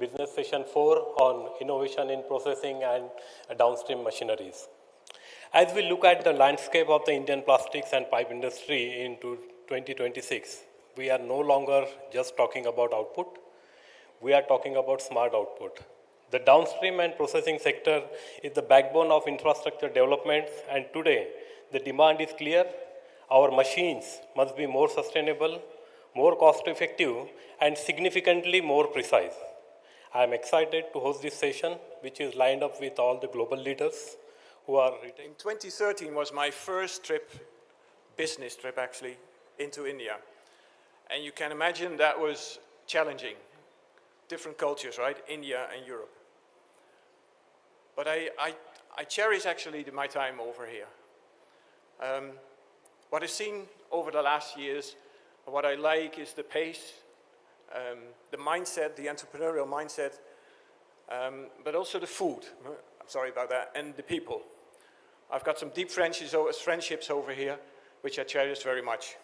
business session 4 on innovation in processing and downstream machineries. As we look at the landscape of the Indian plastics and pipe industry into 2026, we are no longer just talking about output, we are talking about smart output. The downstream and processing sector is the backbone of infrastructure developments, and today the demand is clear. Our machines must be more sustainable, more cost-effective, and significantly more precise. I am excited to host this session, which is lined up with all the global leaders who are... In 2013 was my first trip, business trip actually, into India. And you can imagine that was challenging. Different cultures, right? India and Europe. But I cherish actually my time over here. What I've seen over the last years, what I like is the pace, the mindset, the entrepreneurial mindset, but also the food. I'm sorry about that, and the people. I've got some deep friendships over here, which I cherish very much.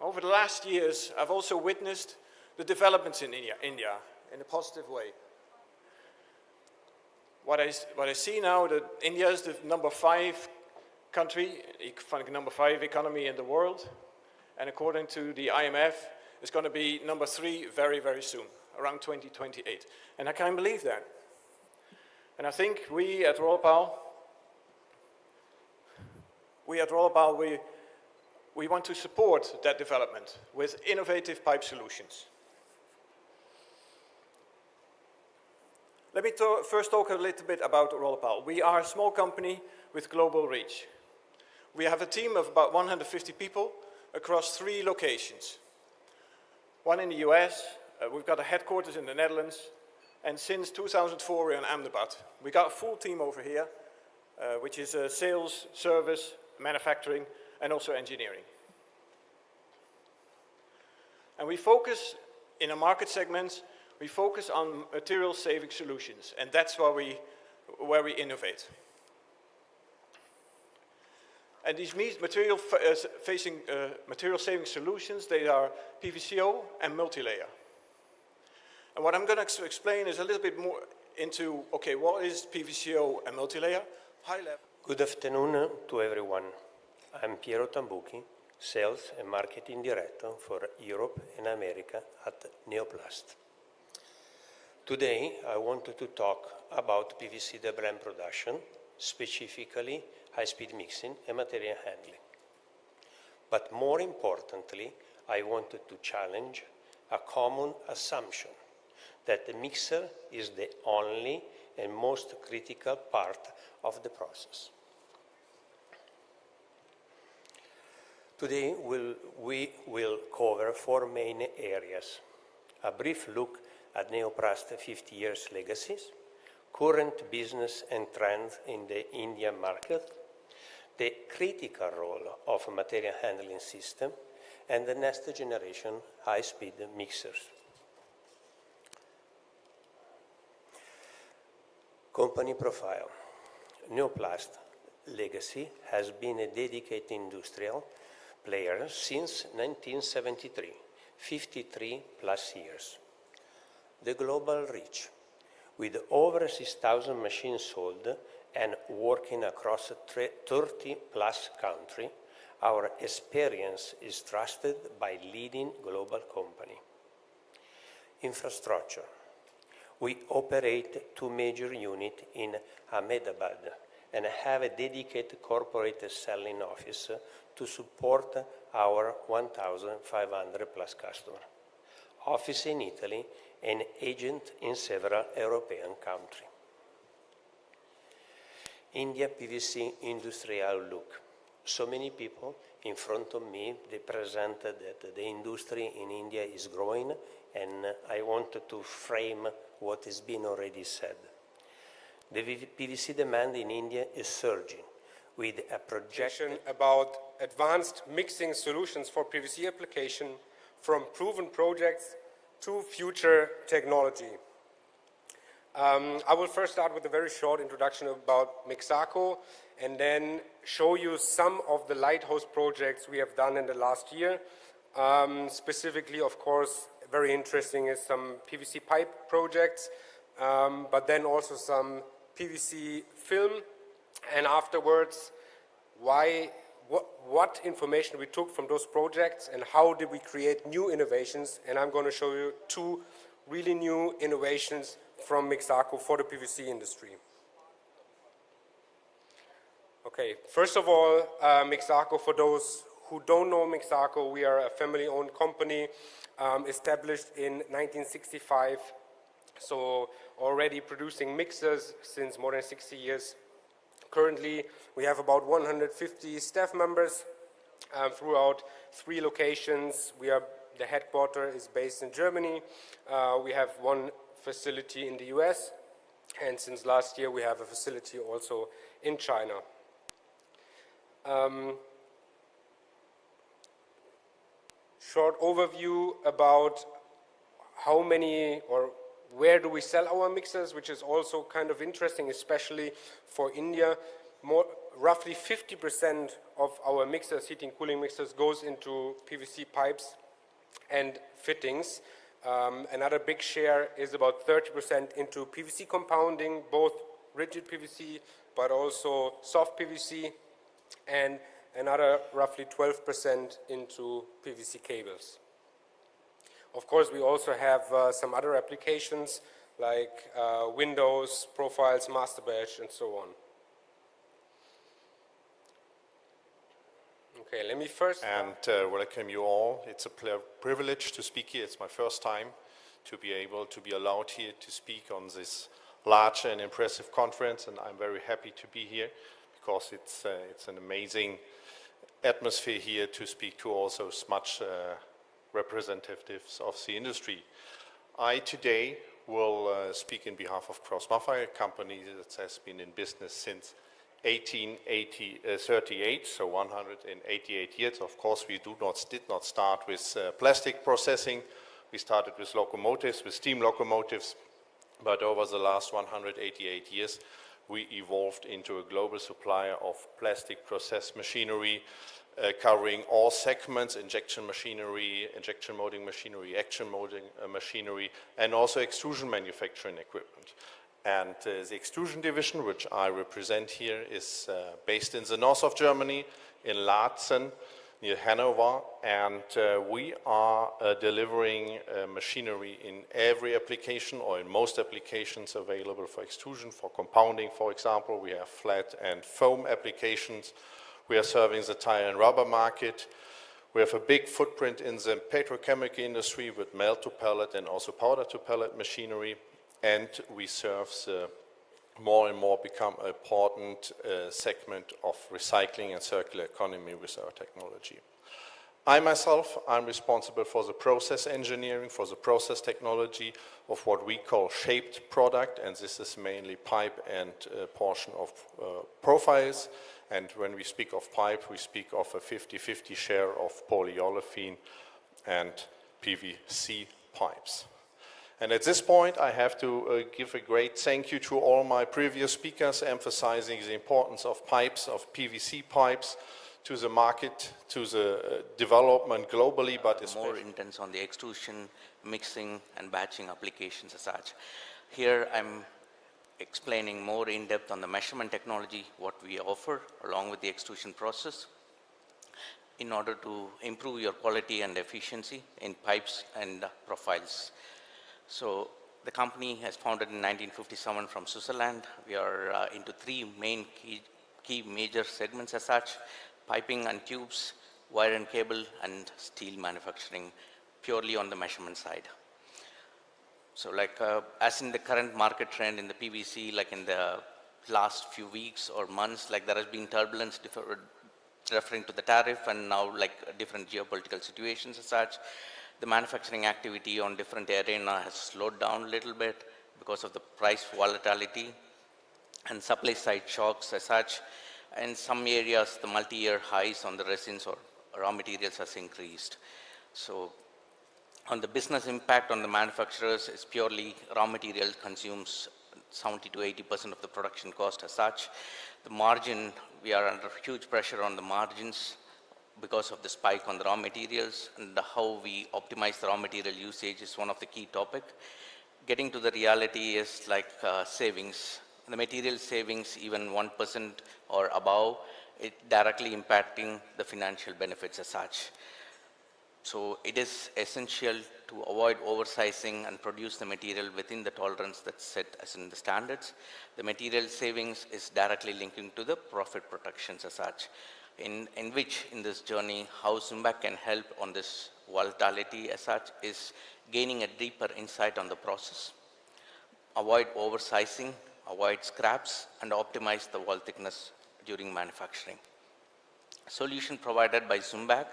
Over the last years, I've also witnessed the developments in India in a positive way. What I see now, that India is the #5 country, #5 economy in the world, and according to the IMF, it's going to be #3 very, very soon, around 2028. And I can't believe that. And I think we at Rollepaal, we want to support that development with innovative pipe solutions. Let me first talk a little bit about Rollepaal. We are a small company with global reach. We have a team of about 150 people across 3 locations. One in the US, we've got a headquarters in the Netherlands, and since 2004 we're in Ahmedabad. We got a full team over here, which is sales, service, manufacturing, and also engineering. And we focus in our market segments. We focus on material saving solutions, and that's where we innovate. And these material saving solutions, they are PVCO and multi-layer. And what I'm going to explain is a little bit more into, okay, what is PVCO and multi-layer? High level. Good afternoon to everyone. I'm Piero Tambuchi, Sales and Marketing Director for Europe and America at Neoplast. Today, I wanted to talk about PVC blend production, specifically high-speed mixing and material handling. But more importantly, I wanted to challenge a common assumption that the mixer is the only and most critical part of the process. Today, we will cover 4 main areas. A brief look at Neoplast's 50 years legacies, current business and trends in the Indian market, the critical role of a material handling system, and the next generation high-speed mixers. Company profile. Neoplast legacy has been a dedicated industrial player since 1973, 53 plus years. The global reach, with over 6,000 machines sold and working across 30 plus countries, our experience is trusted by leading global companies. Infrastructure. We operate 2 major units in Ahmedabad and have a dedicated corporate selling office to support our 1,500 plus customers. Office in Italy and agent in several European countries. India PVC industry outlook. So many people in front of me, they presented that the industry in India is growing, and I wanted to frame what has been already said. The PVC demand in India is surging with a projection about advanced mixing solutions for PVC application, from proven projects to future technology. I will first start with a very short introduction about MIXACO and then show you some of the lighthouse projects we have done in the last year. Specifically, of course, very interesting is some PVC pipe projects, but then also some PVC film, and afterwards what information we took from those projects and how did we create new innovations, and I'm going to show you two really new innovations from MIXACO for the PVC industry. Okay, first of all, MIXACO, for those who don't know MIXACO, we are a family-owned company established in 1965, so already producing mixers since more than 60 years. Currently, we have about 150 staff members throughout 3 locations. The headquarters is based in Germany. We have 1 facility in the US, and since last year we have a facility also in China. Short overview about how many or where do we sell our mixers, which is also kind of interesting, especially for India. Roughly 50% of our mixers, heating cooling mixers, goes into PVC pipes and fittings. Another big share is about 30% into PVC compounding, both rigid PVC but also soft PVC, and another roughly 12% into PVC cables. Of course, we also have some other applications like windows, profiles, master batch, and so on. Okay, let me first... And welcome you all. It's a privilege to speak here. It's my first time to be able to be allowed here to speak on this large and impressive conference, and I'm very happy to be here because it's an amazing atmosphere here to speak to also much representatives of the industry. I today will speak in behalf of KraussMaffei, a company that has been in business since 1838, so 188 years. Of course, we did not start with plastic processing. We started with locomotives, with steam locomotives, but over the last 188 years, we evolved into a global supplier of plastic process machinery, covering all segments: injection machinery, injection molding machinery, action molding machinery, and also extrusion manufacturing equipment. And the extrusion division, which I represent here, is based in the north of Germany, in Laatzen, near Hanover, and we are delivering machinery in every application, or in most applications available for extrusion. For compounding, for example, we have flat and foam applications. We are serving the tire and rubber market. We have a big footprint in the petrochemical industry with melt to pellet and also powder to pellet machinery. And we serve the more and more become an important segment of recycling and circular economy with our technology. I'm responsible for the process engineering, for the process technology of what we call shaped product, and this is mainly pipe and portion of profiles. And when we speak of pipe, we speak of a 50-50 share of polyolefin and PVC pipes. And at this point, I have to give a great thank you to all my previous speakers, emphasizing the importance of pipes, of PVC pipes, to the market, to the development globally, but especially more intense on the extrusion, mixing, and batching applications as such. Here, I'm explaining more in depth on the measurement technology, what we offer, along with the extrusion process, in order to improve your quality and efficiency in pipes and profiles. So the company has founded in 1957 from Switzerland. We are into 3 main key major segments as such: piping and tubes, wire and cable, and steel manufacturing, purely on the measurement side. So like as in the current market trend in the PVC, like in the last few weeks or months, like there has been turbulence referring to the tariff and now like different geopolitical situations as such. The manufacturing activity on different areas has slowed down a little bit because of the price volatility and supply side shocks as such. In some areas, the multi-year highs on the resins or raw materials has increased. So on the business impact on the manufacturers, is purely raw material consumes 70 to 80% of the production cost as such. The margin, we are under huge pressure on the margins because of the spike on the raw materials, and how we optimize the raw material usage is one of the key topic. Getting to the reality is like savings. The material savings, even 1% or above, it directly impacting the financial benefits as such. So it is essential to avoid oversizing and produce the material within the tolerance that's set as in the standards. The material savings is directly linking to the profit protections as such, in which in this journey, how Zumbak can help on this volatility as such is gaining a deeper insight on the process, avoid oversizing, avoid scraps, and optimize the wall thickness during manufacturing. Solution provided by Zumbak,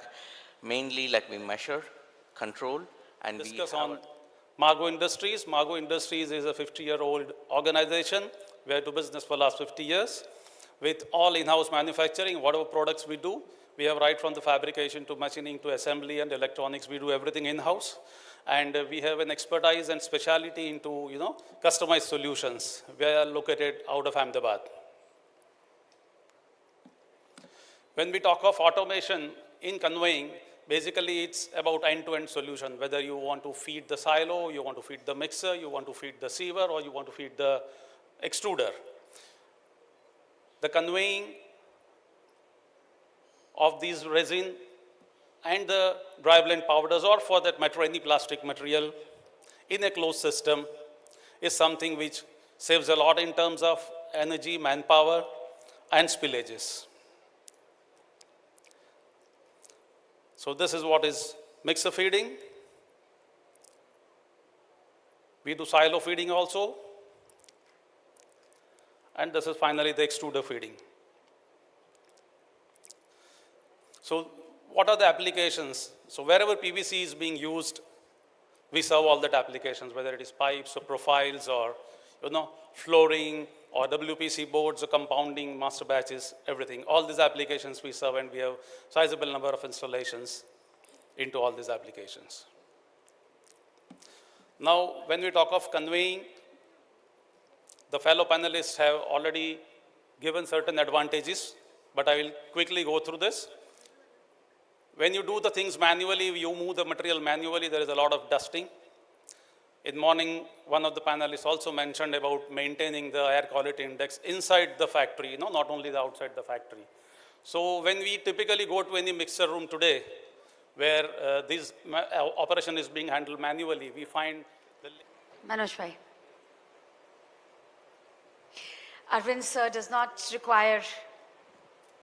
mainly like we measure, control, and Discuss on Margo Industries. Margo Industries is a 50-year-old organization. We have do business for the last 50 years with all in-house manufacturing. Whatever products we do, we have right from the fabrication to machining to assembly and electronics. We do everything in-house. And we have an expertise and specialty into, customized solutions. We are located out of Ahmedabad. When we talk of automation in conveying, basically it's about end-to-end solution, whether you want to feed the silo, you want to feed the mixer, you want to feed the siever, or you want to feed the extruder. The conveying of these resin and the dry blend powders, or for that matter any plastic material in a closed system, is something which saves a lot in terms of energy, manpower, and spillages. So this is what is mixer feeding. We do silo feeding also. And this is finally the extruder feeding. So what are the applications? So wherever PVC is being used, we serve all that applications, whether it is pipes or profiles or flooring or WPC boards or compounding, master batches, everything. All these applications we serve, and we have sizable number of installations into all these applications. Now, when we talk of conveying, the fellow panelists have already given certain advantages, but I will quickly go through this. When you do the things manually, you move the material manually, there is a lot of dusting. In morning, one of the panelists also mentioned about maintaining the air quality index inside the factory, not only the outside the factory. So when we typically go to any mixer room today, where this operation is being handled manually, we find the... Manoj bhai. Arvind sir does not require